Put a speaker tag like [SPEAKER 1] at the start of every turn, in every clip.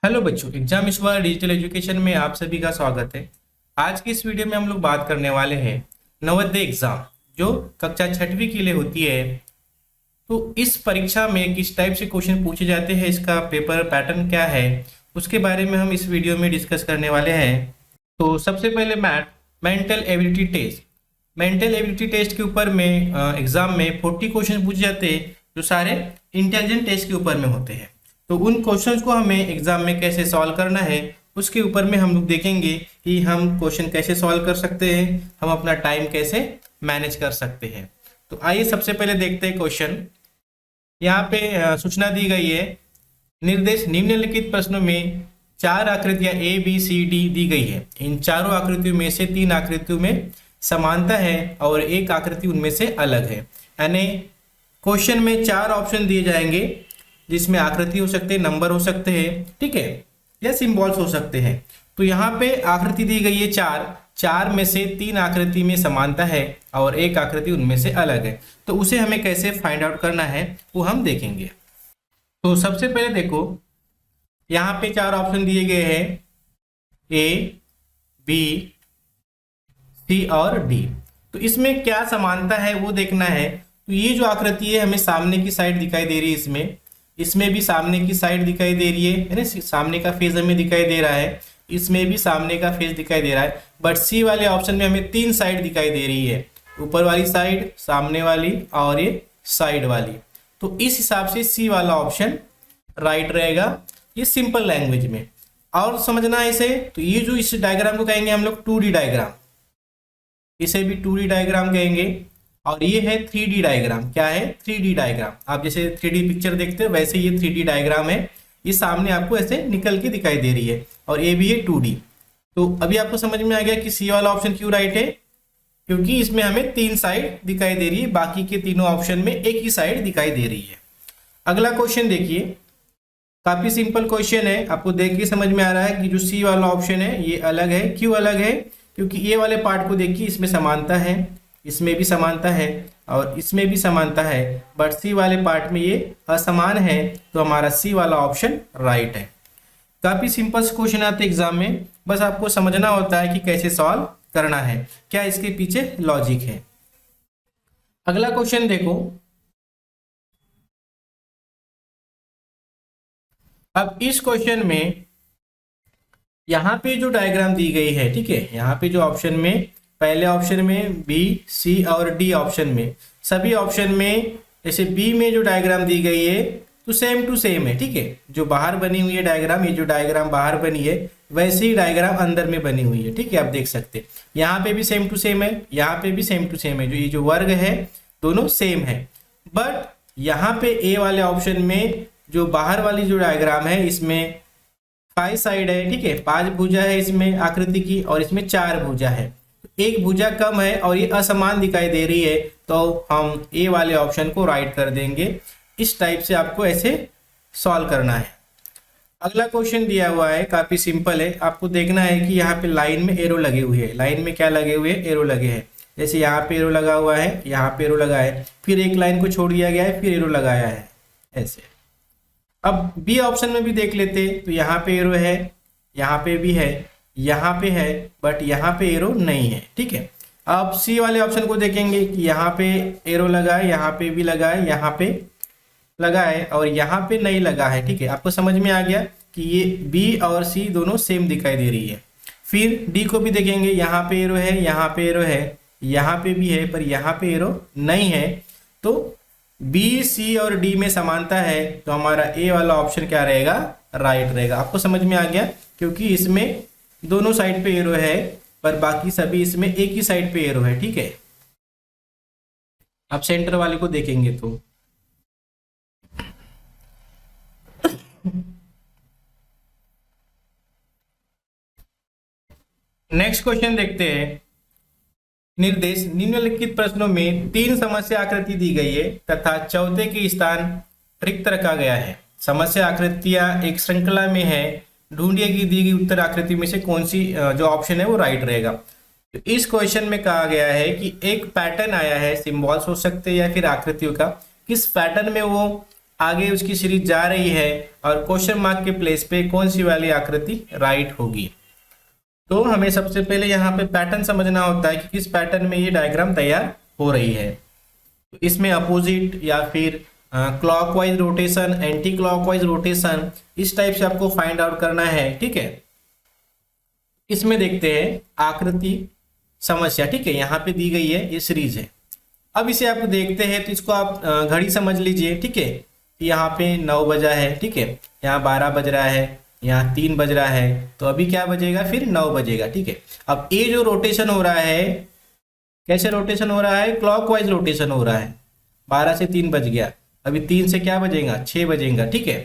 [SPEAKER 1] Hello बच्चों, exam इस बार digital education में आप सभी का स्वागत है। आज की इस वीडियो में हम लोग बात करने वाले हैं नवोदय एग्जाम जो कक्षा छठवीं के लिए होती है। तो इस परीक्षा में किस टाइप से क्वेश्चन पूछे जाते हैं, इसका पेपर पैटर्न क्या है, उसके बारे में हम इस वीडियो में डिस्कस करने वाले हैं। तो सबसे पहले mental ability test. Mental ability test के ऊपर में एग्जाम में 40 क्वेश्चन पूछे जाते हैं जो सारे इंटेलिजेंट टेस्ट के ऊपर में होते हैं। तो उन क्वेश्चंस को हमें एग्जाम में कैसे सॉल्व करना है उसके ऊपर में हम लोग देखेंगे कि हम क्वेश्चन कैसे सॉल्व कर सकते हैं, हम अपना टाइम कैसे मैनेज कर सकते हैं। तो आइए सबसे पहले देखते हैं क्वेश्चन। यहाँ पे सूचना दी गई है, निर्देश निम्नलिखित प्रश्नों में 4 आकृतियां ए बी सी डी दी गई है। इन चारों आकृतियों में से 3 आकृतियों में समानता है और एक आकृति उनमें से अलग है। यानी क्वेश्चन में 4 ऑप्शन दिए जाएंगे जिसमें आकृति हो सकते हैं, नंबर हो सकते हैं, ठीक है, या सिंबल्स हो सकते हैं। तो यहाँ पे आकृति दी गई है 4 में से 3 आकृति में समानता है और एक आकृति उनमें से अलग है। तो उसे हमें कैसे फाइंड आउट करना है वो हम देखेंगे। तो सबसे पहले देखो, यहाँ पे 4 ऑप्शन दिए गए हैं, ए, बी, सी और डी। तो इसमें क्या समानता है वो देखना है। तो ये जो आकृति है हमें सामने की साइड दिखाई दे रही है, इसमें भी सामने की साइड दिखाई दे रही है ना, सामने का फेस हमें दिखाई दे रहा है, इसमें भी सामने का फेस दिखाई दे रहा है। बट सी वाले ऑप्शन में हमें 3 साइड दिखाई दे रही है, ऊपर वाली साइड, सामने वाली और ये साइड वाली। तो इस हिसाब से सी वाला ऑप्शन राइट रहेगा, ये सिंपल लैंग्वेज में। और समझना है इसे, तो ये जो इस डायग्राम को कहेंगे हम लोग 2D डायग्राम, इसे भी 2D डायग्राम कहेंगे। और ये है 3D डायग्राम। क्या है? 3D diagram. आप जैसे 3D पिक्चर देखते हो वैसे ये 3D डायग्राम है, ये सामने आपको ऐसे निकल के दिखाई दे रही है। और ये भी है 2D। तो अभी आपको समझ में आ गया कि सी वाला ऑप्शन क्यों राइट है, क्योंकि इसमें हमें 3 साइड दिखाई दे रही है, बाकी के तीनों ऑप्शन में एक ही साइड दिखाई दे रही है। अगला क्वेश्चन देखिए, काफी सिंपल क्वेश्चन है, आपको देख के समझ में आ रहा है कि जो सी वाला ऑप्शन है ये अलग है। क्यों अलग है? क्योंकि ये वाले पार्ट को देखिए, इसमें समानता है, इसमें भी समानता है और इसमें भी समानता है, बट सी वाले पार्ट में ये असमान है। तो हमारा सी वाला ऑप्शन राइट है। काफी सिंपल क्वेश्चन आते हैं एग्जाम में, बस आपको समझना होता है कि कैसे सॉल्व करना है, क्या इसके पीछे लॉजिक है। अगला क्वेश्चन देखो, अब इस क्वेश्चन में यहाँ पे जो डायग्राम दी गई है, ठीक है, यहाँ पे जो ऑप्शन में, पहले ऑप्शन में बी, सी और डी ऑप्शन में, सभी ऑप्शन में जैसे बी में जो डायग्राम दी गई है तो सेम टू सेम है, ठीक है। जो बाहर बनी हुई है डायग्राम, ये जो डायग्राम बाहर बनी है वैसे ही डायग्राम अंदर में बनी हुई है, ठीक है, आप देख सकते हैं। यहाँ पे भी सेम टू सेम है, यहाँ पे भी सेम टू सेम है, जो ये जो वर्ग है दोनों सेम है। बट यहाँ पे ए वाले ऑप्शन में जो बाहर वाली जो डायग्राम है इसमें 5 साइड है, ठीक है, 5 भुजा है इसमें आकृति की, और इसमें 4 भुजा है। एक भुजा कम है और ये असमान दिखाई दे रही है, तो हम ए वाले ऑप्शन को राइट कर देंगे। इस टाइप से आपको ऐसे सॉल्व करना है। अगला क्वेश्चन दिया हुआ है, काफी सिंपल है, आपको देखना है कि यहाँ पे लाइन में एरो लगे हुए हैं। लाइन में क्या लगे हुए हैं? एरो लगे हैं। जैसे यहाँ पे एरो लगा हुआ है, यहाँ पे एरो लगा है, फिर एक लाइन को छोड़ दिया गया है, फिर एरो लगाया है, ऐसे। अब बी ऑप्शन में भी देख लेते, तो यहाँ पे एरो है, यहाँ पे भी है, यहाँ पे है, बट यहाँ पे एरो नहीं है, ठीक है। अब सी वाले ऑप्शन को देखेंगे कि यहाँ पे एरो लगा है, यहाँ पे भी लगा है, यहाँ पे लगा है और यहाँ पे नहीं लगा है, ठीक है। आपको समझ में आ गया कि ये बी और सी दोनों सेम दिखाई दे रही है। फिर डी को भी देखेंगे, यहाँ पे एरो है, यहाँ पे एरो है, यहाँ पे भी है, पर यहाँ पे एरो नहीं है। तो बी, सी और डी में समानता है, तो हमारा ए वाला ऑप्शन क्या रहेगा? राइट रहेगा। आपको समझ में आ गया, क्योंकि इसमें दोनों साइड पे एरो है पर बाकी सभी इसमें एक ही साइड पे एरो है, ठीक है। अब सेंटर वाले को देखेंगे तो नेक्स्ट क्वेश्चन देखते हैं। निर्देश निम्नलिखित प्रश्नों में 3 समस्या आकृति दी गई है तथा चौथे के स्थान रिक्त रखा गया है। समस्या आकृतियां एक श्रृंखला में है, ढूंढिए कि दी गई उत्तर आकृति में से कौन सी जो ऑप्शन है वो राइट रहेगा। तो इस क्वेश्चन में कहा गया है कि एक पैटर्न आया है, सिंबल्स हो सकते हैं या फिर आकृतियों का, किस पैटर्न में वो आगे उसकी सीरीज जा रही है और क्वेश्चन मार्क के प्लेस पे कौन सी वाली आकृति राइट होगी। तो हमें सबसे पहले यहाँ पे पैटर्न समझना होता है कि किस पैटर्न में ये डायग्राम तैयार हो रही है। तो इसमें अपोजिट या फिर clockwise rotation, anti clockwise rotation, इस टाइप से आपको फाइंड आउट करना है। ठीक है, इसमें देखते हैं आकृति समस्या। ठीक है, यहाँ पे दी गई है, ये सीरीज है। अब इसे आप देखते हैं तो इसको आप घड़ी समझ लीजिए। ठीक है, यहाँ पे 9 बजा है। ठीक है, यहाँ 12 बज रहा है, यहाँ 3 बज रहा है, तो अभी क्या बजेगा, फिर 9 बजेगा। ठीक है, अब ये जो रोटेशन हो रहा है, कैसे रोटेशन हो रहा है, क्लॉकवाइज रोटेशन हो रहा है। 12 से 3 बज गया, अभी 3 से क्या बजेगा, 6 बजेगा। ठीक है,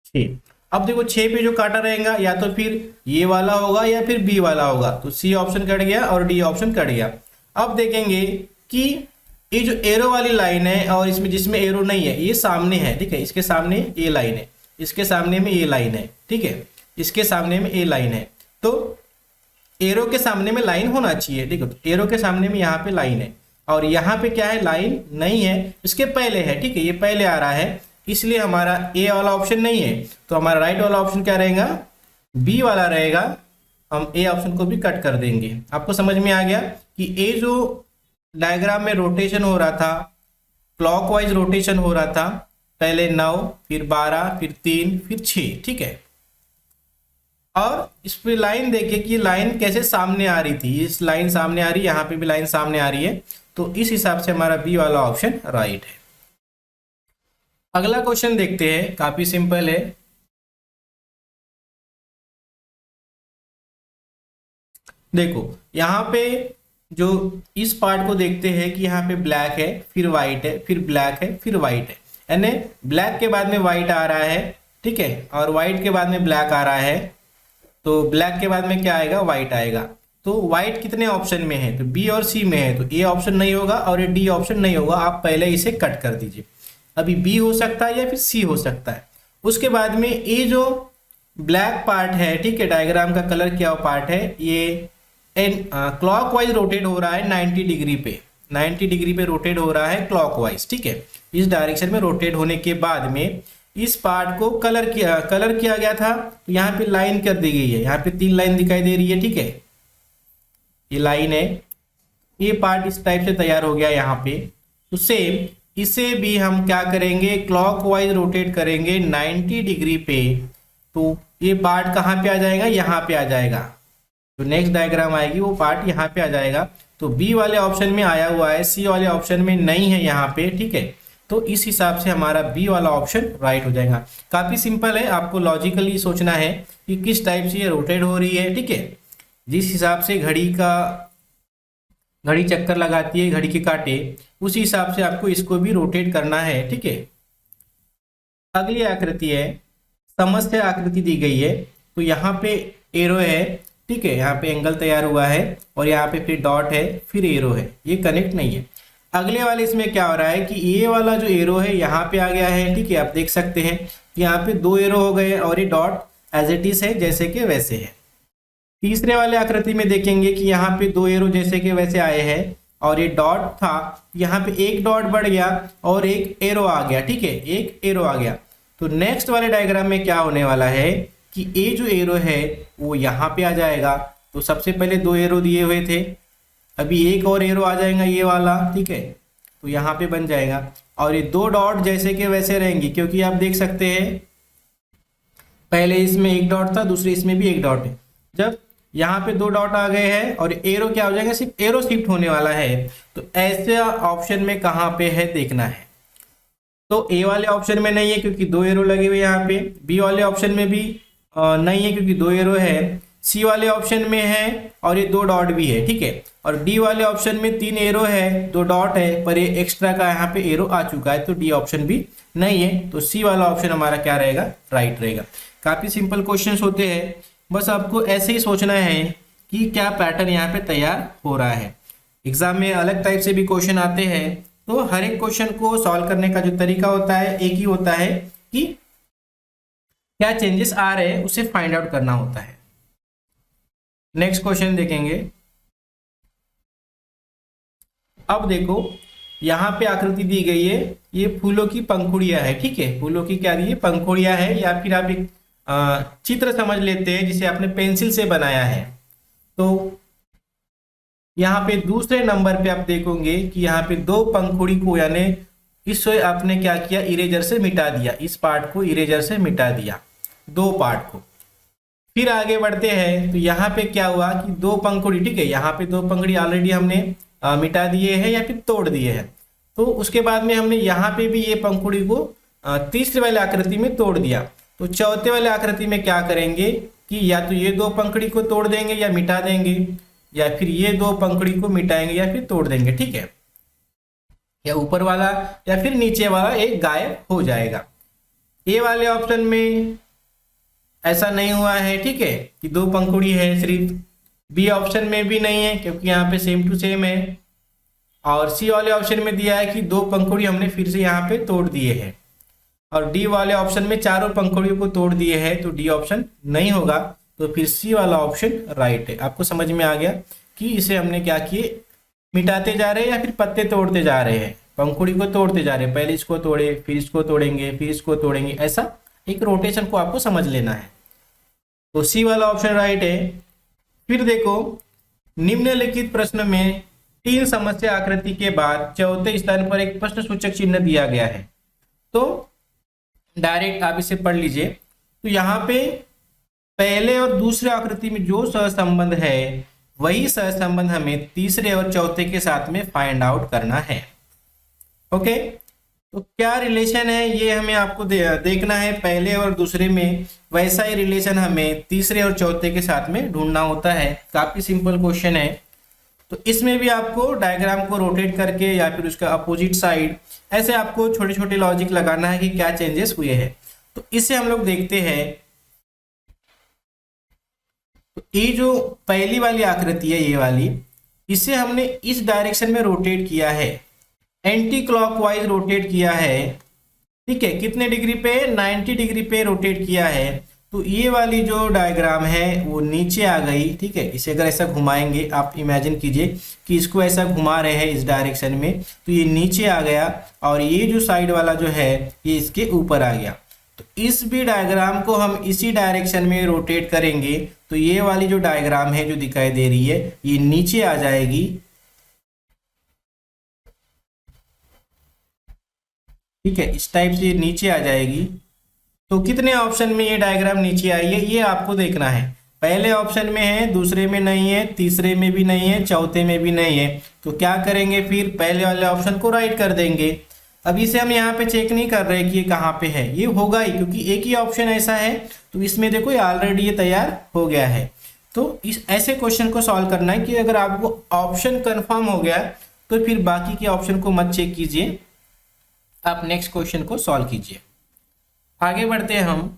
[SPEAKER 1] 6। अब देखो 6 पे जो काटा रहेगा या तो फिर ये वाला होगा या फिर बी वाला होगा, तो सी ऑप्शन कट गया और डी ऑप्शन कट गया। अब देखेंगे कि ये जो एरो वाली लाइन है और इसमें जिसमें एरो नहीं है, ये सामने है। ठीक है, इसके सामने ये लाइन है, इसके सामने में ये लाइन है। ठीक है, इसके सामने में ये लाइन है, तो एरो के सामने में लाइन होना चाहिए। देखो एरो के सामने में यहाँ पे लाइन है और यहाँ पे क्या है, लाइन नहीं है, इसके पहले है। ठीक है, ये पहले आ रहा है, इसलिए हमारा ए वाला ऑप्शन नहीं है। तो हमारा राइट वाला ऑप्शन क्या रहेगा, बी वाला रहेगा। हम ए ऑप्शन को भी कट कर देंगे। आपको समझ में आ गया कि ए जो डायग्राम में रोटेशन हो रहा था, क्लॉकवाइज रोटेशन हो रहा था, पहले 9, फिर 12, फिर 3, फिर 6। ठीक है, और इस पे लाइन देखिए कि लाइन कैसे सामने आ रही थी, इस लाइन सामने आ रही है, यहाँ पे भी लाइन सामने आ रही है, तो इस हिसाब से हमारा बी वाला ऑप्शन राइट है। अगला क्वेश्चन देखते हैं, काफी सिंपल है। देखो यहाँ पे जो इस पार्ट को देखते हैं कि यहाँ पे ब्लैक है, फिर व्हाइट है, फिर ब्लैक है, फिर व्हाइट है, यानी ब्लैक के बाद में व्हाइट आ रहा है। ठीक है, और व्हाइट के बाद में ब्लैक आ रहा है, तो ब्लैक के बाद में क्या आएगा, व्हाइट आएगा। तो व्हाइट कितने ऑप्शन में है, तो बी और सी में है, तो ए ऑप्शन नहीं होगा और ये डी ऑप्शन नहीं होगा। आप पहले इसे कट कर दीजिए। अभी बी हो सकता है या फिर सी हो सकता है। उसके बाद में ये जो ब्लैक पार्ट है, ठीक है, डायग्राम का कलर क्या पार्ट है, ये क्लॉकवाइज रोटेट हो रहा है 90 डिग्री पे, 90 डिग्री पे रोटेट हो रहा है क्लॉकवाइज। ठीक है, इस डायरेक्शन में रोटेट होने के बाद में इस पार्ट को कलर किया गया था, तो यहाँ पे लाइन कर दी गई है। यहाँ पे 3 लाइन दिखाई दे रही है। ठीक है, ये लाइन है, ये पार्ट इस टाइप से तैयार हो गया यहाँ पे। तो सेम इसे भी हम क्या करेंगे, क्लॉकवाइज रोटेट करेंगे 90 डिग्री पे, तो ये पार्ट कहाँ पे आ जाएगा, यहाँ पे आ जाएगा। जो नेक्स्ट डायग्राम आएगी वो पार्ट यहाँ पे आ जाएगा। तो बी वाले ऑप्शन में आया हुआ है, सी वाले ऑप्शन में नहीं है यहाँ पे। ठीक है, तो इस हिसाब से हमारा बी वाला ऑप्शन राइट हो जाएगा। काफी सिंपल है, आपको लॉजिकली सोचना है कि किस टाइप से ये रोटेट हो रही है। ठीक है, जिस हिसाब से घड़ी चक्कर लगाती है घड़ी के कांटे, उसी हिसाब से आपको इसको भी रोटेट करना है। ठीक है, अगली आकृति है, समस्या आकृति दी गई है। तो यहाँ पे एरो है, ठीक है, यहाँ पे एंगल तैयार हुआ है और यहाँ पे फिर डॉट है, फिर एरो है, ये कनेक्ट नहीं है। अगले वाले इसमें क्या हो रहा है कि ये वाला जो एरो है यहाँ पे आ गया है। ठीक है, आप देख सकते हैं कि यहाँ पे 2 एरो हो गए और ये डॉट एज इट इज है, जैसे कि वैसे है। तीसरे वाले आकृति में देखेंगे कि यहाँ पे 2 एरो जैसे कि वैसे आए हैं और ये डॉट था, यहाँ पे एक डॉट बढ़ गया और एक एरो आ गया। ठीक है, एक एरो आ गया। तो नेक्स्ट वाले डायग्राम में क्या होने वाला है कि ये जो एरो है वो यहाँ पे आ जाएगा। तो सबसे पहले 2 एरो दिए हुए थे, अभी एक और एरो आ जाएगा ये वाला। ठीक है, तो यहाँ पे बन जाएगा और ये 2 डॉट जैसे कि वैसे रहेंगे, क्योंकि आप देख सकते हैं पहले इसमें एक डॉट था, दूसरे इसमें भी एक डॉट है। जब यहाँ पे 2 डॉट आ गए हैं और एरो क्या हो जाएगा, सिर्फ एरो शिफ्ट होने वाला है। तो ऐसे ऑप्शन में कहाँ पे है देखना है। तो ए वाले ऑप्शन में नहीं है क्योंकि 2 एरो लगे हुए यहाँ पे, बी वाले ऑप्शन में भी नहीं है क्योंकि 2 एरो है, सी वाले ऑप्शन में है और ये 2 डॉट भी है। ठीक है, और डी वाले ऑप्शन में 3 एरो है, 2 डॉट है, पर ये एक्स्ट्रा का यहाँ पे एरो आ चुका है, तो डी ऑप्शन भी नहीं है। तो सी वाला ऑप्शन हमारा क्या रहेगा, राइट रहेगा। काफी सिंपल क्वेश्चंस होते हैं, बस आपको ऐसे ही सोचना है कि क्या पैटर्न यहाँ पे तैयार हो रहा है। एग्जाम में अलग टाइप से भी क्वेश्चन आते हैं, तो हर एक क्वेश्चन को सॉल्व करने का जो तरीका होता है एक ही होता है कि क्या चेंजेस आ रहे हैं उसे फाइंड आउट करना होता है। नेक्स्ट क्वेश्चन देखेंगे। अब देखो यहाँ पे आकृति दी गई है, ये फूलों की पंखुड़ियां है, ठीक है, फूलों की क्या दी है, पंखुड़ियां है, या फिर आप एक चित्र समझ लेते हैं जिसे आपने पेंसिल से बनाया है। तो यहाँ पे दूसरे नंबर पे आप देखोगे कि यहाँ पे दो पंखुड़ी को यानी इससे आपने क्या किया, इरेजर से मिटा दिया, इस पार्ट को इरेजर से मिटा दिया, दो पार्ट को। फिर आगे बढ़ते हैं तो यहाँ पे क्या हुआ कि दो पंखुड़ी, ठीक है, यहाँ पे दो पंखुड़ी ऑलरेडी हमने मिटा दिए हैं या फिर तोड़ दिए हैं। तो उसके बाद में हमने यहाँ पे भी ये पंखुड़ी को तीसरे वाले आकृति में तोड़ दिया। तो चौथे वाले आकृति में क्या करेंगे कि या तो ये दो पंखुड़ी को तोड़ देंगे या मिटा देंगे, या फिर ये दो पंखुड़ी को मिटाएंगे या फिर तोड़ देंगे, ठीक है, या ऊपर वाला या फिर नीचे वाला एक गायब हो जाएगा। ए वाले ऑप्शन में ऐसा नहीं हुआ है, ठीक है, कि दो पंखुड़ी है सिर्फ। बी ऑप्शन में भी नहीं है क्योंकि यहाँ पे सेम टू सेम है। और सी वाले ऑप्शन में दिया है कि दो पंखुड़ी हमने फिर से यहाँ पे तोड़ दिए हैं। और डी वाले ऑप्शन में चारों पंखुड़ियों को तोड़ दिए हैं, तो डी ऑप्शन नहीं होगा। तो फिर सी वाला ऑप्शन राइट है। आपको समझ में आ गया कि इसे हमने क्या किए, मिटाते जा रहे हैं या फिर पत्ते तोड़ते जा रहे हैं, पंखुड़ी को तोड़ते जा रहे हैं, पहले इसको तोड़े फिर इसको तोड़ेंगे फिर इसको तोड़ेंगे, ऐसा एक रोटेशन को आपको समझ लेना है। तो सी वाला ऑप्शन राइट है। फिर देखो, निम्नलिखित प्रश्न में 3 समस्या आकृति के बाद चौथे स्थान पर एक प्रश्न सूचक चिन्ह दिया गया है। तो डायरेक्ट आप इसे पढ़ लीजिए। तो यहाँ पे पहले और दूसरे आकृति में जो सहसंबंध है वही सहसंबंध हमें तीसरे और चौथे के साथ में फाइंड आउट करना है। ओके, तो क्या रिलेशन है ये हमें आपको देखना है। पहले और दूसरे में वैसा ही रिलेशन हमें तीसरे और चौथे के साथ में ढूंढना होता है। काफी सिंपल क्वेश्चन है। तो इसमें भी आपको डायग्राम को रोटेट करके या फिर उसका अपोजिट साइड ऐसे आपको छोटे छोटे लॉजिक लगाना है कि क्या चेंजेस हुए हैं। तो इसे हम लोग देखते हैं। तो ये जो पहली वाली आकृति है, ये वाली, इसे हमने इस डायरेक्शन में रोटेट किया है, एंटी क्लॉकवाइज रोटेट किया है, ठीक है, कितने डिग्री पे, 90 डिग्री पे रोटेट किया है। तो ये वाली जो डायग्राम है वो नीचे आ गई, ठीक है। इसे अगर ऐसा घुमाएंगे, आप इमेजिन कीजिए कि इसको ऐसा घुमा रहे हैं इस डायरेक्शन में, तो ये नीचे आ गया और ये जो साइड वाला जो है ये इसके ऊपर आ गया। तो इस भी डायग्राम को हम इसी डायरेक्शन में रोटेट करेंगे तो ये वाली जो डायग्राम है जो दिखाई दे रही है ये नीचे आ जाएगी, ठीक है, इस टाइप से नीचे आ जाएगी। तो कितने ऑप्शन में ये डायग्राम नीचे आई है ये आपको देखना है। पहले ऑप्शन में है, दूसरे में नहीं है, तीसरे में भी नहीं है, चौथे में भी नहीं है। तो क्या करेंगे, फिर पहले वाले ऑप्शन को राइट कर देंगे। अब इसे हम यहाँ पे चेक नहीं कर रहे कि ये कहाँ पे है, ये होगा ही क्योंकि एक ही ऑप्शन ऐसा है। तो इसमें देखो ये ऑलरेडी ये तैयार हो गया है। तो इस ऐसे क्वेश्चन को सॉल्व करना है कि अगर आपको ऑप्शन कंफर्म हो गया तो फिर बाकी के ऑप्शन को मत चेक कीजिए, आप नेक्स्ट क्वेश्चन को सॉल्व कीजिए। आगे बढ़ते हैं हम।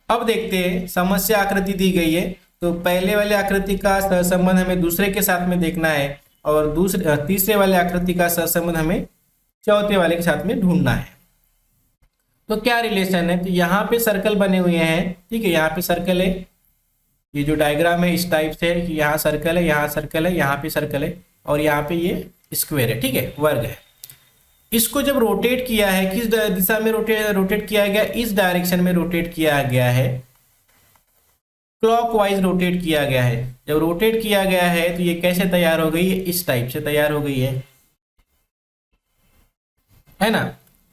[SPEAKER 1] अब देखते हैं, समस्या आकृति दी गई है तो पहले वाले आकृति का सहसंबंध हमें दूसरे के साथ में देखना है और तीसरे वाले आकृति का सहसंबंध हमें चौथे वाले के साथ में ढूंढना है। तो क्या रिलेशन है, तो यहाँ पे सर्कल बने हुए हैं, ठीक है, यहाँ पे सर्कल है, ये जो डायग्राम है इस टाइप से है कि यहाँ सर्कल है, यहाँ सर्कल है, यहाँ पे सर्कल है और यहाँ पे ये स्क्वायर है, ठीक है, वर्ग है। इसको जब रोटेट किया है, किस दिशा में रोटेट किया गया, इस डायरेक्शन में रोटेट किया गया है, क्लॉकवाइज रोटेट किया गया है। जब रोटेट किया गया है तो ये कैसे तैयार हो गई है, इस टाइप से तैयार हो गई है ना।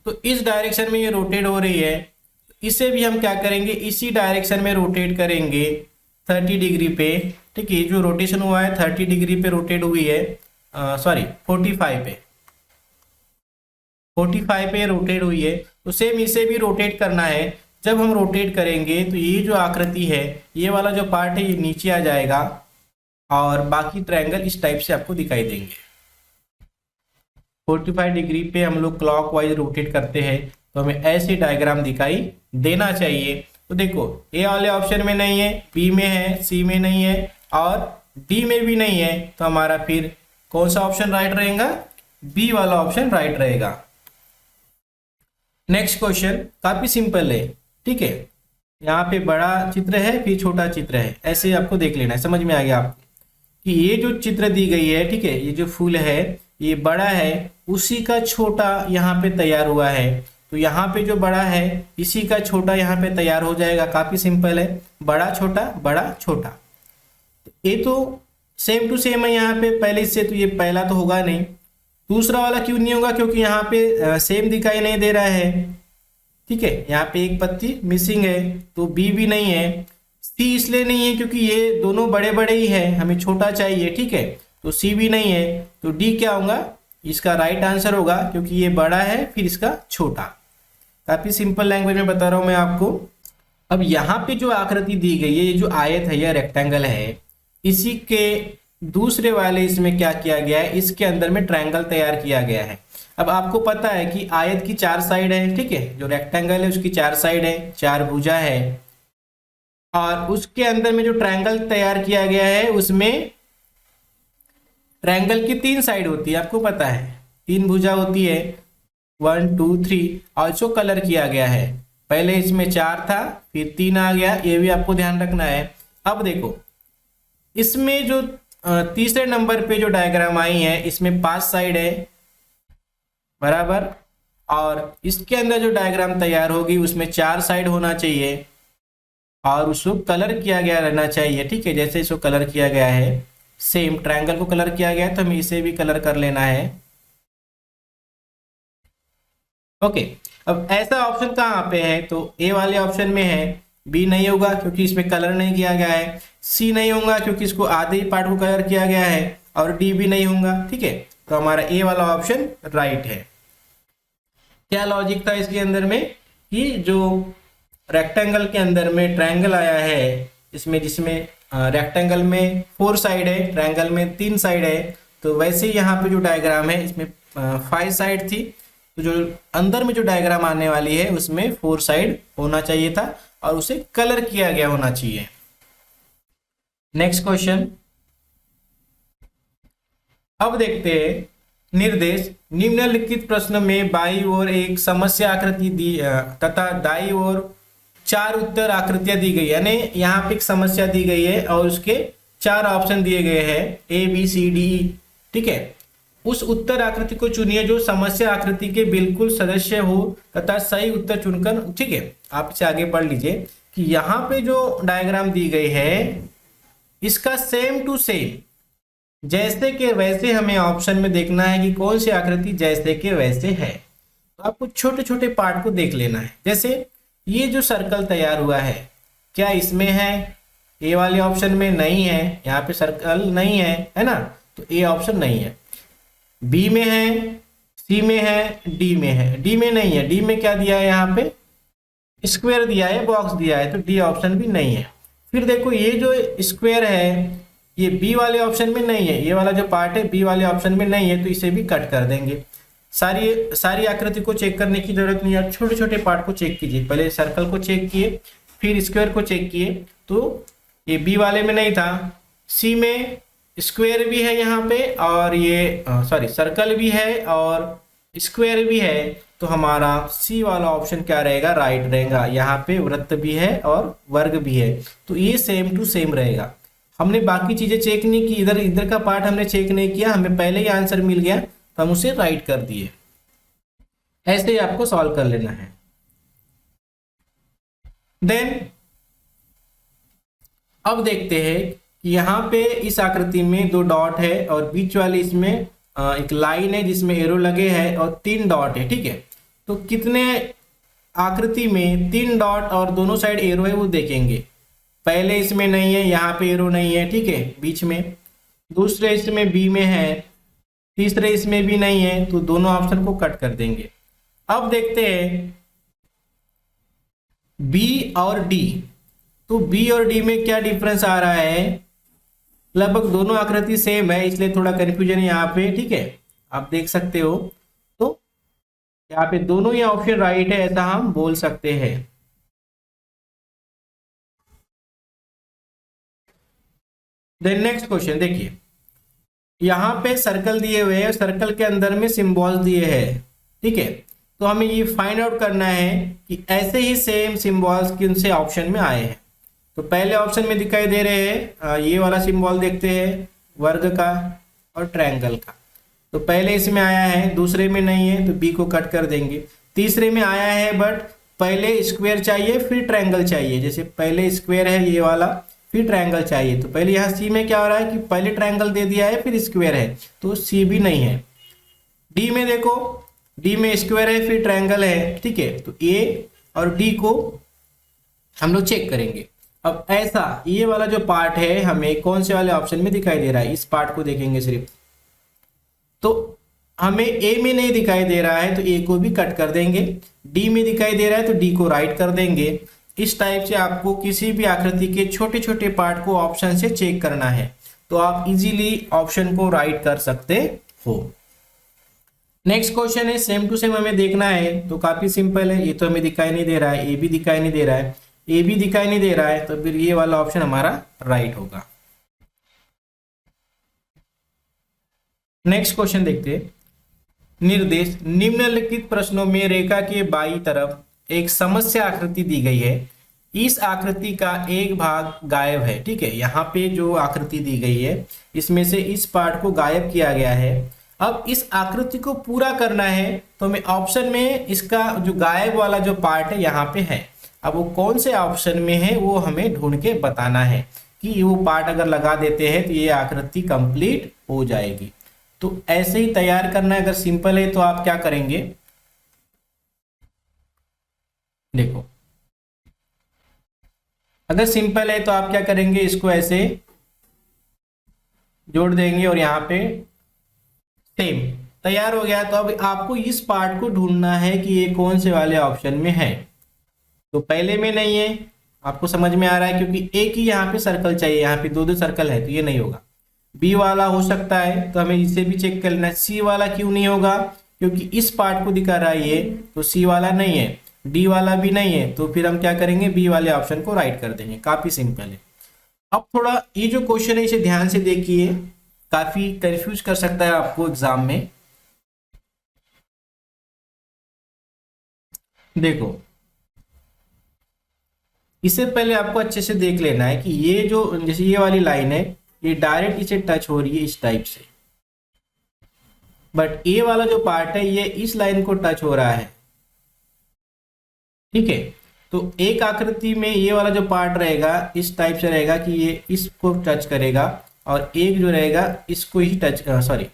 [SPEAKER 1] तो इस डायरेक्शन में ये रोटेट हो रही है, इसे भी हम क्या करेंगे, इसी डायरेक्शन में रोटेट करेंगे 30 डिग्री पे, ठीक है। जो रोटेशन हुआ है 30 डिग्री पे रोटेट हुई है, सॉरी 45 पे रोटेट हुई है। तो सेम इसे भी रोटेट करना है। जब हम रोटेट करेंगे तो ये जो आकृति है, ये वाला जो पार्ट है ये नीचे आ जाएगा और बाकी ट्रायंगल इस टाइप से आपको दिखाई देंगे। 45 डिग्री पे हम लोग क्लॉकवाइज रोटेट करते हैं तो हमें ऐसे डायग्राम दिखाई देना चाहिए। तो देखो, ए वाले ऑप्शन में नहीं है, बी में है, सी में नहीं है और डी में भी नहीं है। तो हमारा फिर कौन सा ऑप्शन राइट रहेगा, बी वाला ऑप्शन राइट रहेगा। नेक्स्ट क्वेश्चन काफी सिंपल है, ठीक है। यहाँ पे बड़ा चित्र है फिर छोटा चित्र है, ऐसे आपको देख लेना है, समझ में आ गया आपको। कि ये जो चित्र दी गई है, ठीक है, ये जो फूल है ये बड़ा है, उसी का छोटा यहाँ पे तैयार हुआ है। तो यहाँ पे जो बड़ा है इसी का छोटा यहाँ पे तैयार हो जाएगा। काफी सिंपल है, बड़ा छोटा बड़ा छोटा। ये तो सेम टू सेम है यहाँ पे पहले से, तो ये पहला तो होगा नहीं। दूसरा वाला क्यों नहीं होगा? क्योंकि यहाँ पे सेम दिखाई नहीं दे रहा है, ठीक है, यहाँ पे एक पत्ती मिसिंग है, तो बी भी नहीं है। सी इसलिए नहीं है क्योंकि ये दोनों बड़े बड़े ही है, हमें छोटा चाहिए, ठीक है, तो सी भी नहीं है। तो डी क्या होगा? इसका राइट आंसर होगा, क्योंकि ये बड़ा है फिर इसका छोटा। काफी सिंपल लैंग्वेज में बता रहा हूं मैं आपको। अब यहाँ पे जो आकृति दी गई है, ये जो आयत है या रेक्टेंगल है, इसी के दूसरे वाले इसमें क्या किया गया है, इसके अंदर में ट्रायंगल तैयार किया गया है। अब आपको पता है कि आयत की 4 साइड है, ठीक है, जो रेक्टेंगल है उसकी 4 साइड है, 4 भुजा है, और उसके अंदर में जो ट्रायंगल तैयार किया गया है उसमें ट्रायंगल की 3 साइड होती है, आपको पता है, 3 भुजा होती है, 1 2 3, और इसको कलर किया गया है। पहले इसमें 4 था फिर 3 आ गया, ये भी आपको ध्यान रखना है। अब देखो इसमें जो तीसरे नंबर पे जो डायग्राम आई है इसमें 5 साइड है, बराबर, और इसके अंदर जो डायग्राम तैयार होगी उसमें 4 साइड होना चाहिए और उसको कलर किया गया रहना चाहिए, ठीक है, जैसे इसको कलर किया गया है, सेम ट्रायंगल को कलर किया गया है, तो हमें इसे भी कलर कर लेना है। ओके, अब ऐसा ऑप्शन कहाँ पे है? तो ए वाले ऑप्शन में है। बी नहीं होगा क्योंकि इसमें कलर नहीं किया गया है। सी नहीं होगा क्योंकि इसको आधे ही पार्ट को कलर किया गया है, और डी भी नहीं होगा, ठीक है, तो हमारा ए वाला ऑप्शन राइट है। क्या लॉजिक था इसके अंदर में कि जो रेक्टेंगल के अंदर में ट्रायंगल आया है इसमें, जिसमें रेक्टेंगल में 4 साइड है, ट्रायंगल में 3 साइड है, तो वैसे ही यहाँ पे जो डायग्राम है इसमें 5 साइड थी, तो जो अंदर में जो डायग्राम आने वाली है उसमें 4 साइड होना चाहिए था और उसे कलर किया गया होना चाहिए। नेक्स्ट क्वेश्चन, अब देखते हैं निर्देश। निम्नलिखित प्रश्न में बाईं ओर एक समस्या आकृति दी तथा दाईं ओर 4 उत्तर आकृतियां दी गई, यानी यहाँ पे एक समस्या दी गई है और उसके 4 ऑप्शन दिए गए हैं, A B C D E, ठीक है। उस उत्तर आकृति को चुनिए जो समस्या आकृति के बिल्कुल सदस्य हो तथा सही उत्तर चुनकर, ठीक है, आप इसे आगे पढ़ लीजिए कि यहाँ पे जो डायग्राम दी गई है इसका सेम टू सेम जैसे के वैसे हमें ऑप्शन में देखना है कि कौन सी आकृति जैसे के वैसे है। तो आपको छोटे छोटे पार्ट को देख लेना है। जैसे ये जो सर्कल तैयार हुआ है क्या इसमें है? ए वाले ऑप्शन में नहीं है, यहाँ पे सर्कल नहीं है ना, तो ए ऑप्शन नहीं है। बी में है, सी में है, डी में है। डी में नहीं है, डी में क्या दिया है? यहाँ पे स्क्वायर दिया है, बॉक्स दिया है, तो डी ऑप्शन भी नहीं है। फिर देखो ये जो स्क्वायर है ये बी वाले ऑप्शन में नहीं है, ये वाला जो पार्ट है बी वाले ऑप्शन में नहीं है, तो इसे भी कट कर देंगे। सारी आकृति को चेक करने की जरूरत नहीं है, छोटे छोटे पार्ट को चेक कीजिए। पहले सर्कल को चेक किए, फिर स्क्वायर को चेक किए, तो ये बी वाले में नहीं था। सी में स्क्वायर भी है यहाँ पे, और ये सर्कल भी है और स्क्वायर भी है, तो हमारा सी वाला ऑप्शन क्या रहेगा? राइट रहेगा। यहाँ पे वृत्त भी है और वर्ग भी है, तो ये सेम टू सेम रहेगा। हमने बाकी चीजें चेक नहीं की, इधर का पार्ट हमने चेक नहीं किया, हमें पहले ही आंसर मिल गया तो हम उसे राइट कर दिए। ऐसे ही आपको सॉल्व कर लेना है। देन अब देखते हैं कि यहाँ पे इस आकृति में 2 डॉट है और बीच वाली इसमें एक लाइन है जिसमें एरो लगे हैं और 3 डॉट है, ठीक है। तो कितने आकृति में 3 डॉट और दोनों साइड एरो है वो देखेंगे। पहले इसमें नहीं है, यहाँ पे एरो नहीं है, ठीक है, बीच में। दूसरे इसमें बी में है, तीसरे इसमें भी नहीं है, तो दोनों ऑप्शन को कट कर देंगे। अब देखते हैं बी और डी। तो बी और डी में क्या डिफरेंस आ रहा है? लगभग दोनों आकृति सेम है, इसलिए थोड़ा कंफ्यूजन है यहाँ पे, ठीक है, आप देख सकते हो। तो यहाँ पे दोनों ही ऑप्शन राइट है, ऐसा हम बोल सकते हैं। देन नेक्स्ट क्वेश्चन देखिए, यहाँ पे सर्कल दिए हुए हैं, सर्कल के अंदर में सिंबल्स दिए हैं, ठीक है। तो हमें ये फाइंड आउट करना है कि ऐसे ही सेम सिंबल्स किन से ऑप्शन में आए हैं। तो पहले ऑप्शन में दिखाई दे रहे हैं, ये वाला सिंबल देखते हैं, वर्ग का और ट्रायंगल का। तो पहले इसमें आया है, दूसरे में नहीं है तो बी को कट कर देंगे। तीसरे में आया है बट पहले स्क्वायर चाहिए फिर ट्रायंगल चाहिए, जैसे पहले स्क्वायर है ये वाला फिर ट्रायंगल चाहिए, तो पहले यहाँ सी में क्या हो रहा है कि पहले ट्रायंगल दे दिया है फिर स्क्वायर है, तो सी भी नहीं है। डी में देखो, डी में स्क्वायर है फिर ट्रायंगल है, ठीक है, तो ए और डी को हम लोग चेक करेंगे। अब ऐसा ये वाला जो पार्ट है हमें कौन से वाले ऑप्शन में दिखाई दे रहा है, इस पार्ट को देखेंगे सिर्फ, तो हमें ए में नहीं दिखाई दे रहा है तो ए को भी कट कर देंगे, डी में दिखाई दे रहा है तो डी को राइट कर देंगे। इस टाइप से आपको किसी भी आकृति के छोटे छोटे पार्ट को ऑप्शन से चेक करना है, तो आप इजीली ऑप्शन को राइट कर सकते हो। नेक्स्ट क्वेश्चन है सेम टू सेम हमें देखना है, तो काफी सिंपल है, ये तो हमें दिखाई नहीं दे रहा है, ए भी दिखाई नहीं दे रहा है, ए भी दिखाई नहीं दे रहा है, तो फिर ये वाला ऑप्शन हमारा राइट होगा। नेक्स्ट क्वेश्चन देखते हैं। निर्देश निम्नलिखित प्रश्नों में रेखा के बाईं तरफ एक समस्या आकृति दी गई है, इस आकृति का एक भाग गायब है, ठीक है, यहाँ पे जो आकृति दी गई है इसमें से इस पार्ट को गायब किया गया है। अब इस आकृति को पूरा करना है तो हमें ऑप्शन में इसका जो गायब वाला जो पार्ट है यहाँ पे है, अब वो कौन से ऑप्शन में है वो हमें ढूंढ के बताना है कि वो पार्ट अगर लगा देते हैं तो ये आकृति कंप्लीट हो जाएगी। तो ऐसे ही तैयार करना है, अगर सिंपल है तो आप क्या करेंगे, देखो अगर सिंपल है तो आप क्या करेंगे, इसको ऐसे जोड़ देंगे और यहाँ पे सेम तैयार हो गया। तो अब आपको इस पार्ट को ढूंढना है कि ये कौन से वाले ऑप्शन में है, तो पहले में नहीं है, आपको समझ में आ रहा है, क्योंकि एक ही यहाँ पे सर्कल चाहिए, यहाँ पे दो दो सर्कल है तो ये नहीं होगा। बी वाला हो सकता है तो हमें इसे भी चेक कर लेना है। सी वाला क्यों नहीं होगा, क्योंकि इस पार्ट को दिखा रहा है ये, तो सी वाला नहीं है, डी वाला भी नहीं है, तो फिर हम क्या करेंगे, बी वाले ऑप्शन को राइट कर देंगे। काफी सिंपल है। अब थोड़ा ये जो क्वेश्चन है इसे ध्यान से देखिए, काफी कंफ्यूज कर सकता है आपको एग्जाम में। देखो इससे पहले आपको अच्छे से देख लेना है कि ये जो जैसे ये वाली लाइन है ये डायरेक्ट इसे टच हो रही है इस टाइप से, बट ए वाला जो पार्ट है ये इस लाइन को टच हो रहा है, ठीक है। तो एक आकृति में ये वाला जो पार्ट रहेगा इस टाइप से रहेगा कि ये इसको टच करेगा और एक जो रहेगा इसको ही टच सॉरी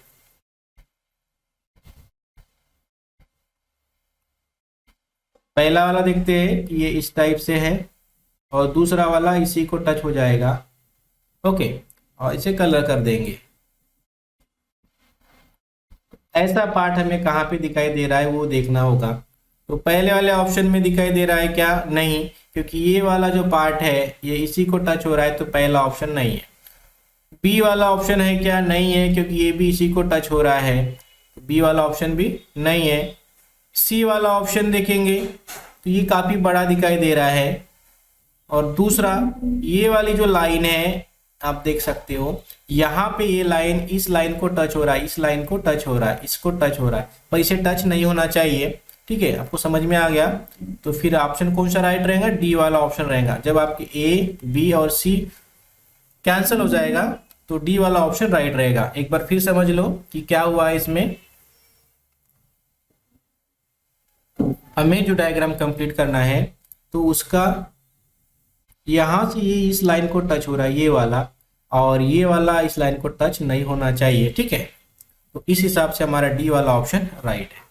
[SPEAKER 1] पहला वाला देखते हैं कि ये इस टाइप से है और दूसरा वाला इसी को टच हो जाएगा, ओके, और इसे कलर कर देंगे। ऐसा पार्ट हमें कहाँ पे दिखाई दे रहा है वो देखना होगा। तो पहले वाले ऑप्शन में दिखाई दे रहा है क्या, नहीं, क्योंकि ये वाला जो पार्ट है ये इसी को टच हो रहा है, तो पहला ऑप्शन नहीं है। बी वाला ऑप्शन है क्या, नहीं है, क्योंकि ये भी इसी को टच हो रहा है, तो बी वाला ऑप्शन भी नहीं है। सी वाला ऑप्शन देखेंगे तो ये काफी बड़ा दिखाई दे रहा है, और दूसरा ये वाली जो लाइन है आप देख सकते हो यहाँ पे ये लाइन इस लाइन को टच हो रहा है, इस लाइन को टच हो रहा है, इसको टच हो रहा है, पर इसे टच नहीं होना चाहिए, ठीक है। आपको समझ में आ गया, तो फिर ऑप्शन कौन सा राइट रहेगा, डी वाला ऑप्शन रहेगा। जब आपके ए बी और सी कैंसिल हो जाएगा तो डी वाला ऑप्शन राइट रहेगा। एक बार फिर समझ लो कि क्या हुआ है इसमें। हमें जो डायग्राम कंप्लीट करना है तो उसका यहां से ये इस लाइन को टच हो रहा है ये वाला, और ये वाला इस लाइन को टच नहीं होना चाहिए, ठीक है। तो इस हिसाब से हमारा डी वाला ऑप्शन राइट है।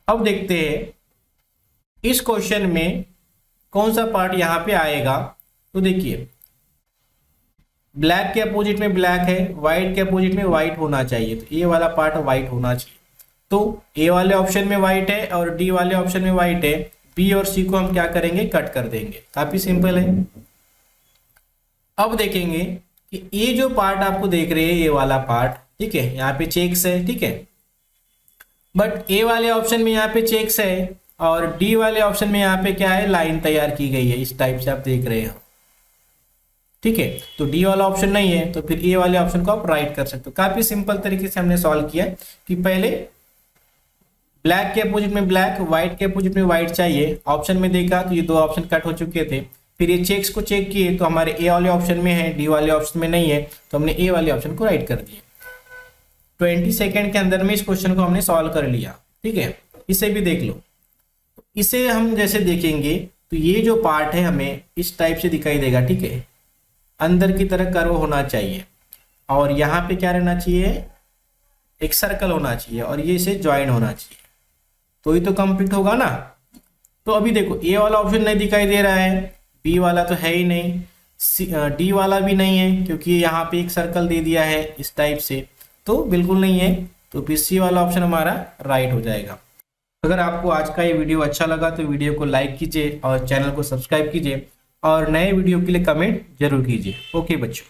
[SPEAKER 1] अब देखते हैं इस क्वेश्चन में कौन सा पार्ट यहाँ पे आएगा। तो देखिए ब्लैक के अपोजिट में ब्लैक है, व्हाइट के अपोजिट में व्हाइट होना चाहिए, तो ये वाला पार्ट व्हाइट होना चाहिए। तो ए वाले ऑप्शन में व्हाइट है और डी वाले ऑप्शन में व्हाइट है, बी और सी को हम क्या करेंगे, कट कर देंगे। काफी सिंपल है। अब देखेंगे कि ये जो पार्ट आपको देख रहे हैं ये वाला पार्ट, ठीक है, यहाँ पे चेक्स है, ठीक है, बट ए वाले ऑप्शन में यहाँ पे चेक्स है और डी वाले ऑप्शन में यहाँ पे क्या है, लाइन तैयार की गई है, इस टाइप से आप देख रहे हो, ठीक है। तो डी वाला ऑप्शन नहीं है, तो फिर ए वाले ऑप्शन को आप राइट कर सकते हो। काफी सिंपल तरीके से हमने सॉल्व किया कि पहले ब्लैक के अपोजिट में ब्लैक, व्हाइट के अपोजिट में व्हाइट चाहिए, ऑप्शन में देखा तो ये दो ऑप्शन कट हो चुके थे, फिर ये चेक्स को चेक किए तो हमारे ए वाले ऑप्शन में है, डी वाले ऑप्शन में नहीं है, तो हमने ए वाले ऑप्शन को राइट कर दिया। 20 सेकेंड के अंदर में इस क्वेश्चन को हमने सॉल्व कर लिया। ठीक है, इसे भी देख लो। इसे हम जैसे देखेंगे तो ये जो पार्ट है हमें इस टाइप से दिखाई देगा। ठीक है, अंदर की तरह कर्व होना चाहिए और यहाँ पे क्या रहना चाहिए, एक सर्कल होना चाहिए और ये इसे ज्वाइन होना चाहिए, तो ही तो कंप्लीट होगा ना। तो अभी देखो ए वाला ऑप्शन नहीं दिखाई दे रहा है, बी वाला तो है ही नहीं, डी वाला भी नहीं है क्योंकि यहाँ पे एक सर्कल दे दिया है इस टाइप से, तो बिल्कुल नहीं है। तो फिर सी वाला ऑप्शन हमारा राइट हो जाएगा। अगर आपको आज का ये वीडियो अच्छा लगा तो वीडियो को लाइक कीजिए और चैनल को सब्सक्राइब कीजिए और नए वीडियो के लिए कमेंट जरूर कीजिए। ओके बच्चों।